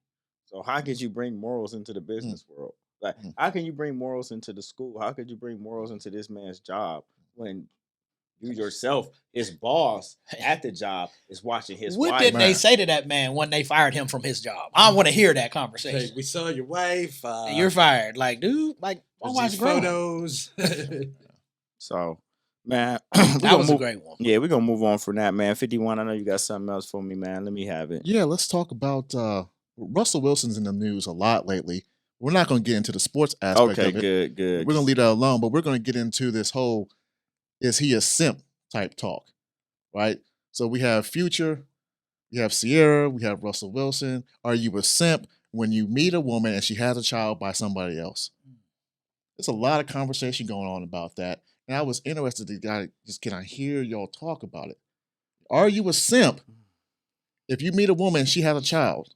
So how could you bring morals into the business world? Like, how can you bring morals into the school? How could you bring morals into this man's job when you yourself, his boss at the job, is watching his wife? What did they say to that man when they fired him from his job? I want to hear that conversation. Hey, we saw your wife. You're fired. Like, dude, like, my wife's photos. So, man, that was a great one. Yeah, we're going to move on from that, man. 51, I know you got something else for me, man. Let me have it. Yeah, let's talk about Russell Wilson's in the news a lot lately. We're not going to get into the sports aspect of it. Good. We're going to leave that alone, but we're going to get into this whole, is he a simp type talk, right? So we have Future, we have Sierra, we have Russell Wilson. Are you a simp when you meet a woman and she has a child by somebody else? There's a lot of conversation going on about that. And I was interested can I hear y'all talk about it? Are you a simp if you meet a woman and she has a child,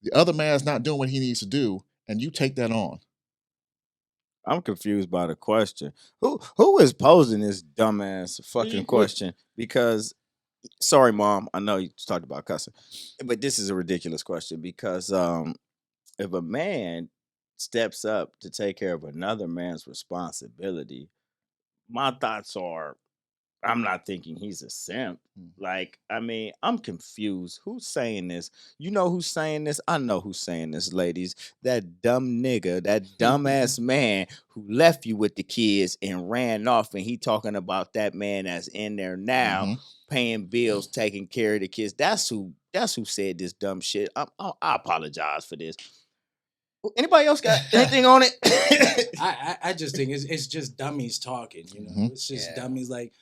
the other man's not doing what he needs to do, and you take that on? I'm confused by the question. Who is posing this dumbass fucking question? Because, sorry, Mom, I know you talked about cussing, but this is a ridiculous question because if a man steps up to take care of another man's responsibility, my thoughts are, I'm not thinking he's a simp. Like, I mean, I'm confused. Who's saying this? You know who's saying this? I know who's saying this, ladies. That dumb nigga, that dumbass man who left you with the kids and ran off, and he talking about that man that's in there now, paying bills, taking care of the kids. That's who said this dumb shit. I apologize for this. Anybody else got anything on it? I just think it's just dummies talking. It's just dummies like,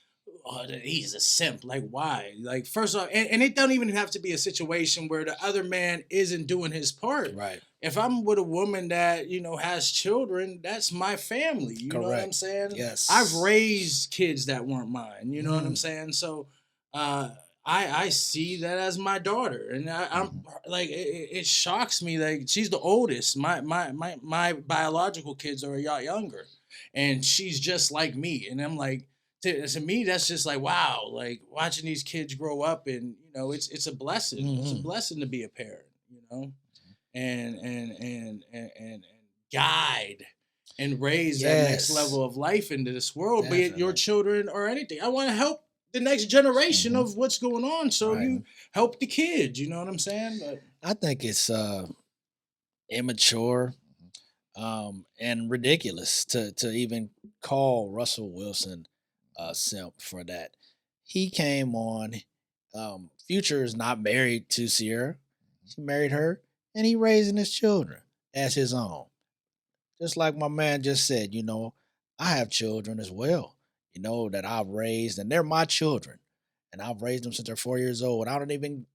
oh, he's a simp. Like, why? Like, first off, and it don't even have to be a situation where the other man isn't doing his part. Right. If I'm with a woman that, has children, that's my family. You know what I'm saying? Yes. I've raised kids that weren't mine. You know what I'm saying? So I see that as my daughter. And I'm like, it shocks me. Like, she's the oldest. My biological kids are a lot younger. And she's just like me. And I'm like, to me, that's just like, wow, like watching these kids grow up, and it's a blessing. It's a blessing to be a parent, and guide and raise that next level of life into this world, be it your children or anything. I want to help the next generation of what's going on, so you help the kids. You know what I'm saying? But I think it's immature and ridiculous to even call Russell Wilson simp for that. He came on. Future is not married to Sierra. He married her, and he raising his children as his own. Just like my man just said, I have children as well, that I've raised, and they're my children. And I've raised them since they're 4 years old. I don't even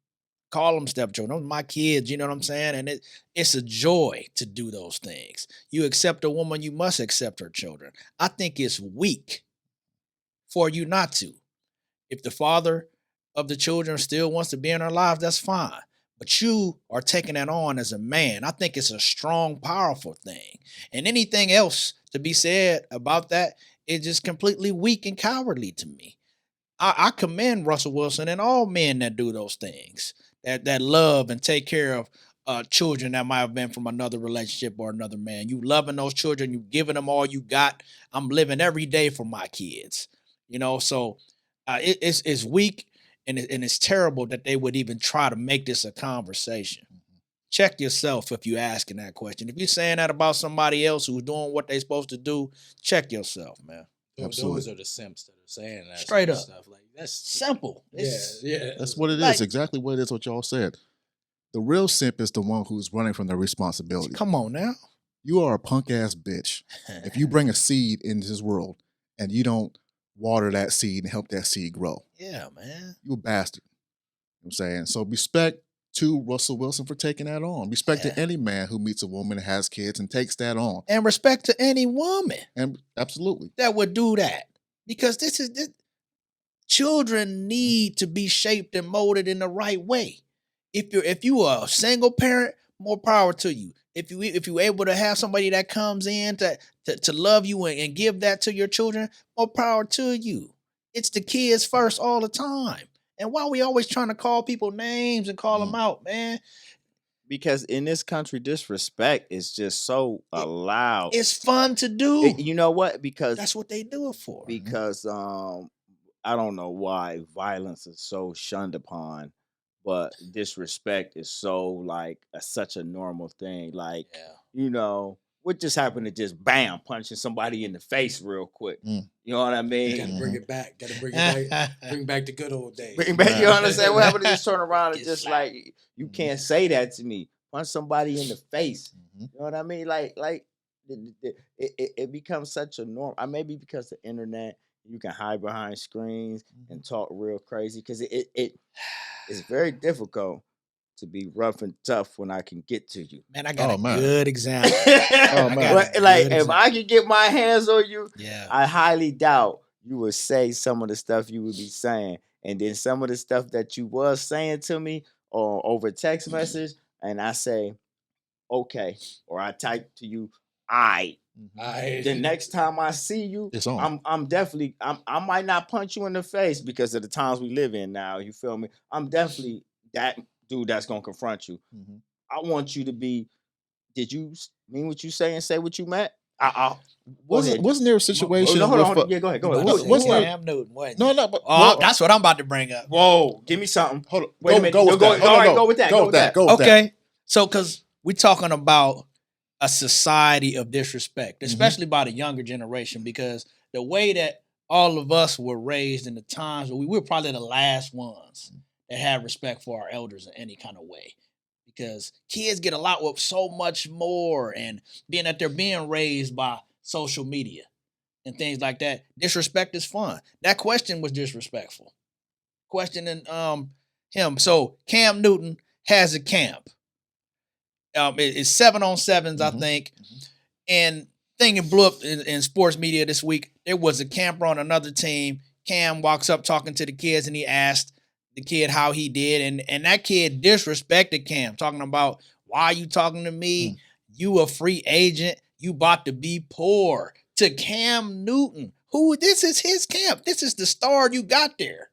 call them stepchildren. Those are my kids, you know what I'm saying? And it's a joy to do those things. You accept a woman, you must accept her children. I think it's weak for you not to. If the father of the children still wants to be in her lives, that's fine. But you are taking that on as a man. I think it's a strong, powerful thing. And anything else to be said about that is just completely weak and cowardly to me. I commend Russell Wilson and all men that do those things, that love and take care of children that might have been from another relationship or another man. You loving those children, you giving them all you got. I'm living every day for my kids, So it's weak, and it's terrible that they would even try to make this a conversation. Check yourself if you're asking that question. If you're saying that about somebody else who's doing what they're supposed to do, check yourself, man. Absolutely. Those are the simps that are saying that straight up stuff. Like, that's simple. Yeah. That's what it is. Exactly what it is. What y'all said. The real simp is the one who's running from their responsibility. Come on now. You are a punk ass bitch if you bring a seed into this world and you don't water that seed and help that seed grow. Yeah, man. You a bastard. You know what I'm saying? So respect to Russell Wilson for taking that on. Respect to any man who meets a woman and has kids and takes that on. And respect to any woman. And absolutely. That would do that. Because this children need to be shaped and molded in the right way. If you are a single parent, more power to you. If you're able to have somebody that comes in to love you and give that to your children, more power to you. It's the kids first all the time. And why are we always trying to call people names and call them out, man? Because in this country, disrespect is just so allowed. It's fun to do. You know what? Because that's what they do it for. Because I don't know why violence is so shunned upon, but disrespect is so like such a normal thing. Like, what just happened to just bam punching somebody in the face real quick? You know what I mean? Gotta bring it back. Bring back the good old days. Bring back. You understand what happened to just turn around and just like you can't say that to me. Punch somebody in the face. You know what I mean? Like it becomes such a norm. Maybe because the internet, you can hide behind screens and talk real crazy because it's very difficult to be rough and tough when I can get to you. Man, I got a good example. If I could get my hands on you, I highly doubt you would say some of the stuff you would be saying. And then some of the stuff that you was saying to me or over text message, and I say, okay, or I type to you, the next time I see you, I'm definitely, I might not punch you in the face because of the times we live in now, you feel me? I'm definitely that dude that's gonna confront you. I want you to be, did you mean what you say and say what you meant? Wasn't there a situation? Hold on. Yeah, go ahead. No, but that's what I'm about to bring up. Whoa, give me something. Hold on. Wait a minute. Go with that. Okay. So, because we're talking about a society of disrespect, especially by the younger generation, because the way that all of us were raised in the times, we were probably the last ones that had respect for our elders in any kind of way. Because kids get a lot with so much more, and being that they're being raised by social media. and things like that. Disrespect is fun. That question was disrespectful. Questioning him. So Cam Newton has a camp. It's 7-on-7s, I think. And thing it blew up in sports media this week. There was a camper on another team. Cam walks up talking to the kids, and he asked the kid how he did, and that kid disrespected Cam, talking about, why are you talking to me? You a free agent. You about to be poor. To Cam Newton, who this is his camp. This is the star you got there.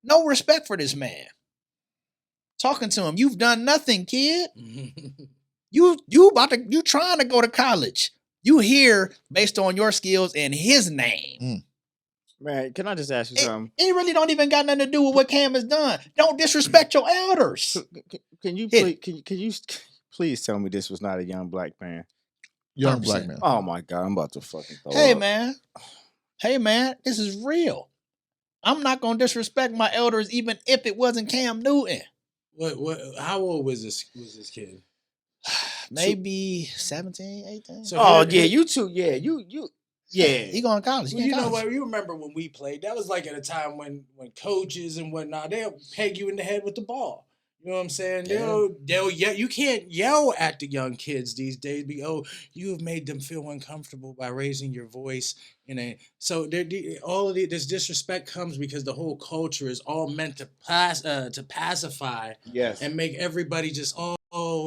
No respect for this man. Talking to him, you've done nothing, kid. You trying to go to college. You here based on your skills and his name. Man, can I just ask you something? It really don't even got nothing to do with what Cam has done. Don't disrespect your elders. Can you please tell me this was not a young black man? Young black man. Oh my God, I'm about to fucking throw Hey up. man, this is real. I'm not gonna disrespect my elders even if it wasn't Cam Newton. What how old was this kid? Maybe 17, 18. So you too. Yeah, He going to college. Well, you know what? You remember when we played? That was like at a time when coaches and whatnot, they'll peg you in the head with the ball. You know what I'm saying? Yeah. They'll yell. You can't yell at the young kids these days. You have made them feel uncomfortable by raising your voice. So all of this disrespect comes because the whole culture is all meant to pacify. Yes. And make everybody just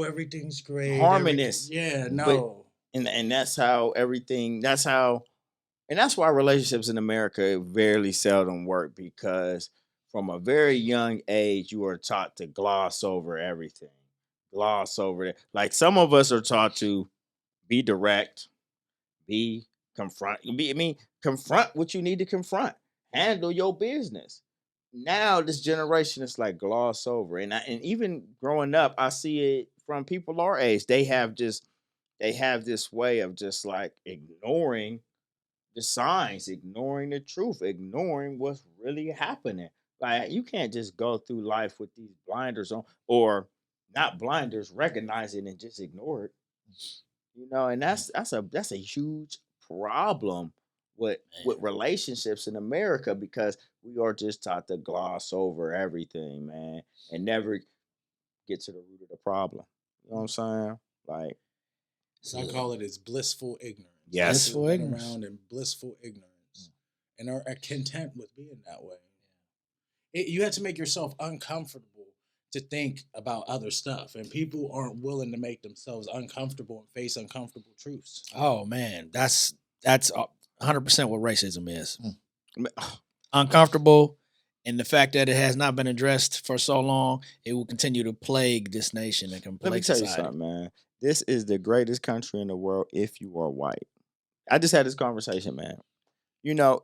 everything's great. Harmonious. Yeah. No. And that's how everything. That's why relationships in America very seldom work, because from a very young age, you are taught to gloss over everything. Gloss over it. Like some of us are taught to be direct, confront what you need to confront. Handle your business. Now this generation is like gloss over. And even growing up, I see it from people our age. They have this way of just like ignoring the signs, ignoring the truth, ignoring what's really happening. Like you can't just go through life with these blinders on, or not blinders, recognize it and just ignore it. And that's a huge problem with relationships in America, because we are just taught to gloss over everything, man, and never get to the root of the problem. You know what I'm saying? Like, so I call it is blissful ignorance. Yes, blissful ignorance. Around in blissful ignorance, and are content with being that way. You have to make yourself uncomfortable to think about other stuff, and people aren't willing to make themselves uncomfortable and face uncomfortable truths. Oh man, that's 100% what racism is. Uncomfortable, and the fact that it has not been addressed for so long, it will continue to plague this nation and plague let me tell society. you something, man. This is the greatest country in the world if you are white. I just had this conversation, man.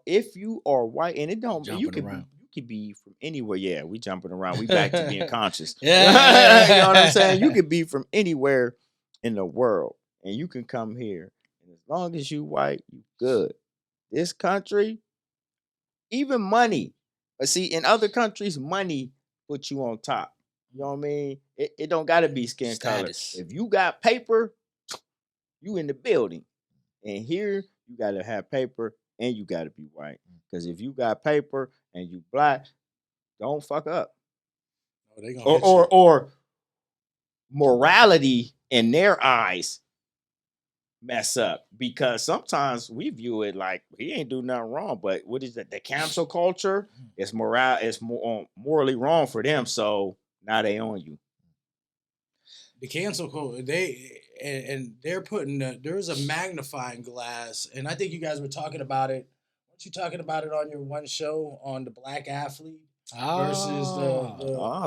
If you are white, and it don't, you could be from anywhere. Yeah, we jumping around. We back to being conscious. Yeah. You know what I'm saying? You could be from anywhere in the world, and you can come here. And as long as you white, you good. This country, even money. But see, in other countries, money puts you on top. You know what I mean? It don't got to be skin color. If you got paper, you in the building. And here, you got to have paper and you got to be white. Because if you got paper and you black, don't fuck up. Or morality in their eyes mess up. Because sometimes we view it like he ain't do nothing wrong. But what is that? The cancel culture is morally wrong for them. So now they on you. The cancel culture, they're putting there's a magnifying glass, and I think you guys were talking about it. Weren't you talking about it on your one show on the black athlete versus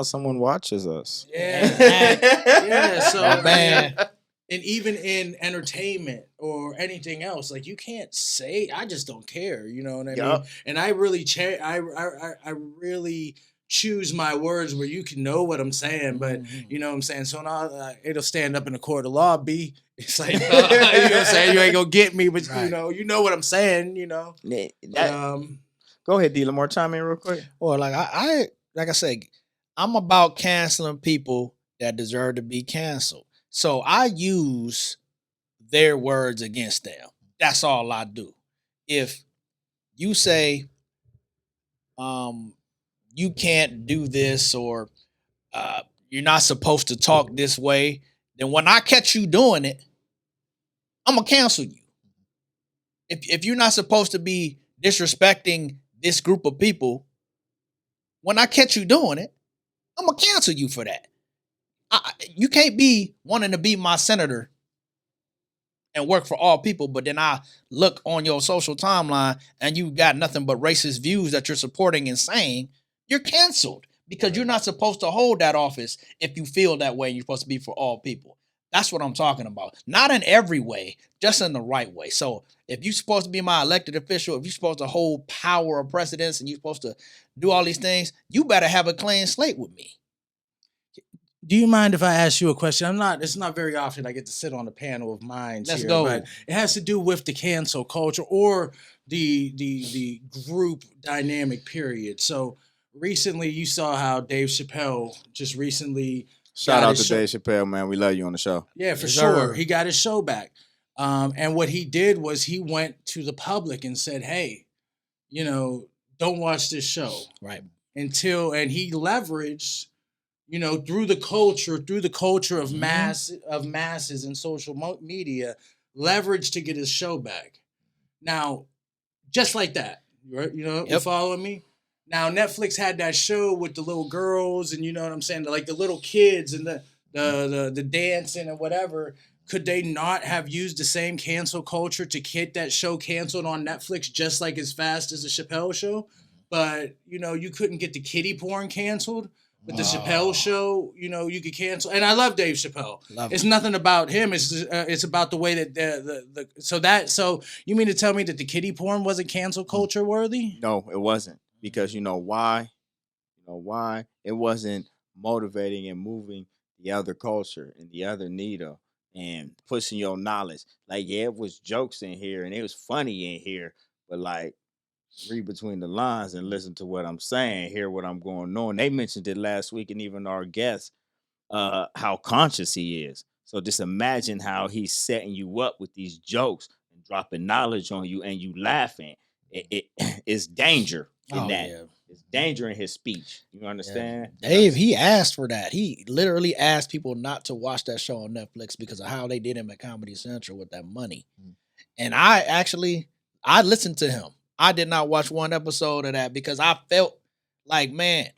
someone watches us. Yeah. So man. And even in entertainment or anything else, like you can't say I just don't care. You know what I mean? And I really I really choose my words where you can know what I'm saying, but you know what I'm saying? So now it'll stand up in the court of law, B. It's like, you know what I'm saying? You ain't gonna get me, but right. you know what I'm saying, Go ahead, D. Lamar, chime in real quick. Or like I say, I'm about canceling people that deserve to be canceled. So I use their words against them. That's all I do. if you say you can't do this or you're not supposed to talk this way, then when I catch you doing it, I'm gonna cancel you. If you're not supposed to be disrespecting this group of people, when I catch you doing it, I'm gonna cancel you for that. You can't be wanting to be my senator and work for all people, but then I look on your social timeline and you got nothing but racist views that you're supporting and saying, you're canceled because you're not supposed to hold that office if you feel that way. You're supposed to be for all people. That's what I'm talking about. Not in every way, just in the right way. So if you're supposed to be my elected official, if you're supposed to hold power of precedence and you're supposed to do all these things, you better have a clean slate with me. Do you mind if I ask you a question? It's not very often I get to sit on a panel of minds Let's here, go. but it has to do with the cancel culture or the group dynamic period. So recently you saw how Dave Chappelle just recently Shout got out his to Dave Chappelle, man. We love you on the show. Yeah, for Yes, sure. sir. He got his show back. And what he did was he went to the public and said, hey, don't watch this show. Right. And he leveraged, through the culture of masses and social media, leverage to get his show back. Now, just like that, right? You following me? Now, Netflix had that show with the little girls and you know what I'm saying, like the little kids and the dancing and whatever. Could they not have used the same cancel culture to get that show canceled on Netflix just like as fast as the Chappelle show? But, you couldn't get the kiddie porn canceled. With the Chappelle show, you could cancel. And I love Dave Chappelle. It's nothing about him. It's about the way that So you mean to tell me that the kiddie porn wasn't cancel culture worthy? No, it wasn't. Because you know why? It wasn't motivating and moving the other culture and the other needle and pushing your knowledge. Like, yeah, it was jokes in here and it was funny in here, but like, read between the lines and listen to what I'm saying, hear what I'm going on. They mentioned it last week, and even our guest, how conscious he is. So just imagine how he's setting you up with these jokes and dropping knowledge on you, and you laughing. It's danger in that. Yeah. It's danger in his speech. You understand? Yeah. Dave, he asked for that. He literally asked people not to watch that show on Netflix because of how they did him at Comedy Central with that money. And I listened to him. I did not watch one episode of that because I felt like, man,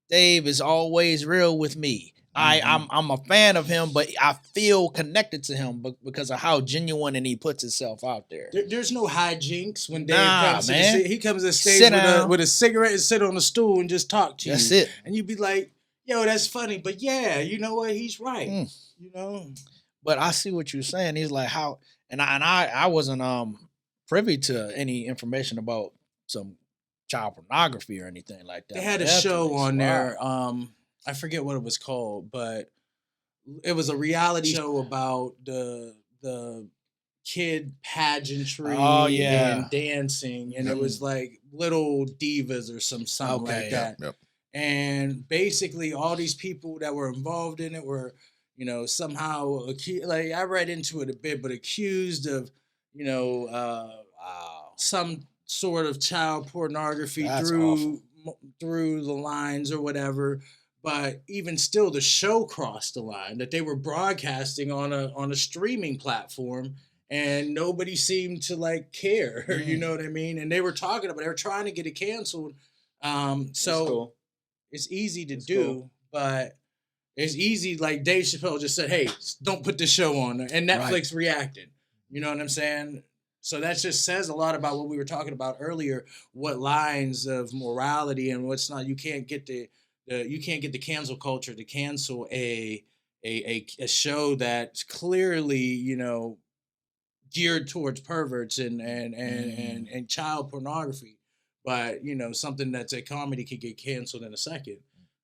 Dave is always real with me. I'm a fan of him, but I feel connected to him because of how genuine and he puts himself out there. There's no hijinks when Dave comes. Man. He comes to the stage with a cigarette and sit on a stool and just talk to you. That's it. And you'd be like, yo, that's funny. But yeah, you know what? He's right. But I see what you're saying. He's like, how, and I wasn't privy to any information about some child pornography or anything like that. They had a show on there. I forget what it was called, but it was a reality show about the kid pageantry and dancing, and it was like little divas or something like that. Yep. And basically, all these people that were involved in it were, somehow like I read into it a bit, but accused of, some sort of child pornography through the lines or whatever. But even still, the show crossed the line that they were broadcasting on a streaming platform, and nobody seemed to like care. You know what I mean? And they were talking about, they were trying to get it canceled. So it's easy to do, but it's easy. Like Dave Chappelle just said, "Hey, don't put this show on," and Netflix reacted. You know what I'm saying? So that just says a lot about what we were talking about earlier. What lines of morality and what's not. You can't get the cancel culture to cancel a show that's clearly geared towards perverts and child pornography, but something that's a comedy could get canceled in a second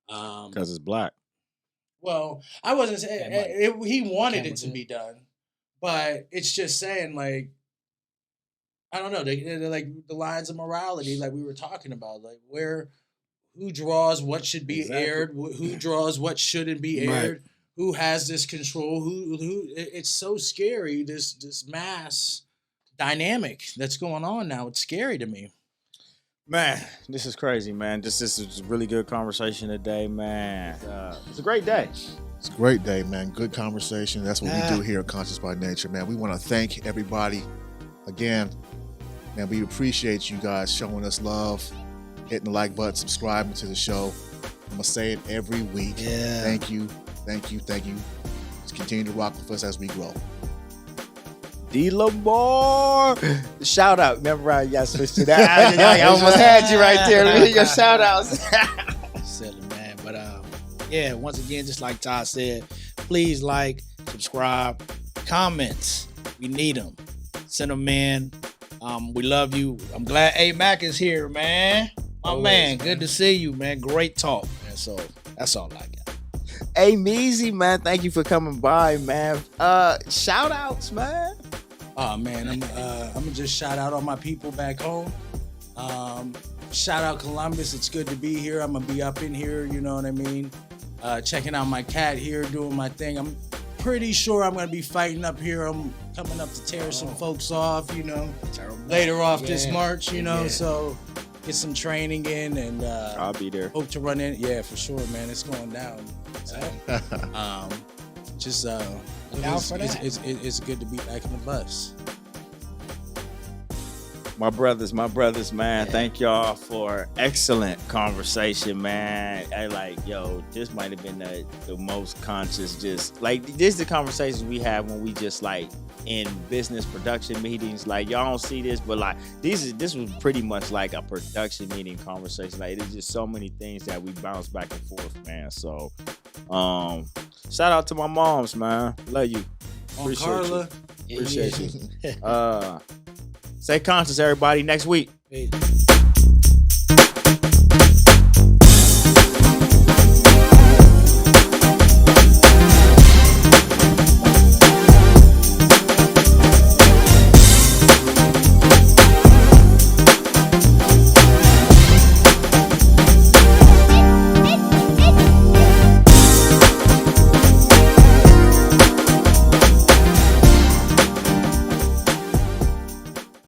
because it's black. Well, I wasn't saying he wanted it to be done, but it's just saying like. I don't know. They're like the lines of morality, like we were talking about, like who draws what should be aired, who draws what shouldn't be aired, who has this control, who. It's so scary. This mass dynamic that's going on now. It's scary to me. Man, this is crazy, man. This is a really good conversation today, man. It's a great day. It's a great day, man. Good conversation. That's what we do here at Conscious by Nature, man. We want to thank everybody again. Man, we appreciate you guys showing us love, hitting the like button, subscribing to the show. I'm going to say it every week. Yeah. Thank you. Thank you. Thank you. Just continue to rock with us as we grow. D. Lamar. Shout out. Remember, I got switched to that. I almost had you right there. Let me hear your shout outs. Silly, man. But yeah, once again, just like Todd said, please like, subscribe, comments. We need them. Send them in. We love you. I'm glad A-Mac is here, man. My Always, man. Good to see you, man. Great talk. And so that's all I got. Hey, Meezy, man. Thank you for coming by, man. Shout outs, man. Oh man, I'm gonna just shout out all my people back home. Shout out Columbus. It's good to be here. I'm gonna be up in here. You know what I mean? Checking out my cat here, doing my thing. I'm pretty sure I'm gonna be fighting up here. I'm coming up to tear some folks off. You know, later off this March. You know, so get some training in, and I'll be there. Hope to run in. Yeah, for sure, man. It's going down. So, just it's good to be back in the bus. My brothers, man. Thank y'all for excellent conversation, man. This might have been the most conscious, just like this is the conversations we have when we just like in business production meetings. Like y'all don't see this, but like this was pretty much like a production meeting conversation. Like there's just so many things that we bounce back and forth, man. So shout out to my moms, man. Love you. Appreciate Carla. you. Appreciate you. Stay conscious, everybody. Next week. Peace.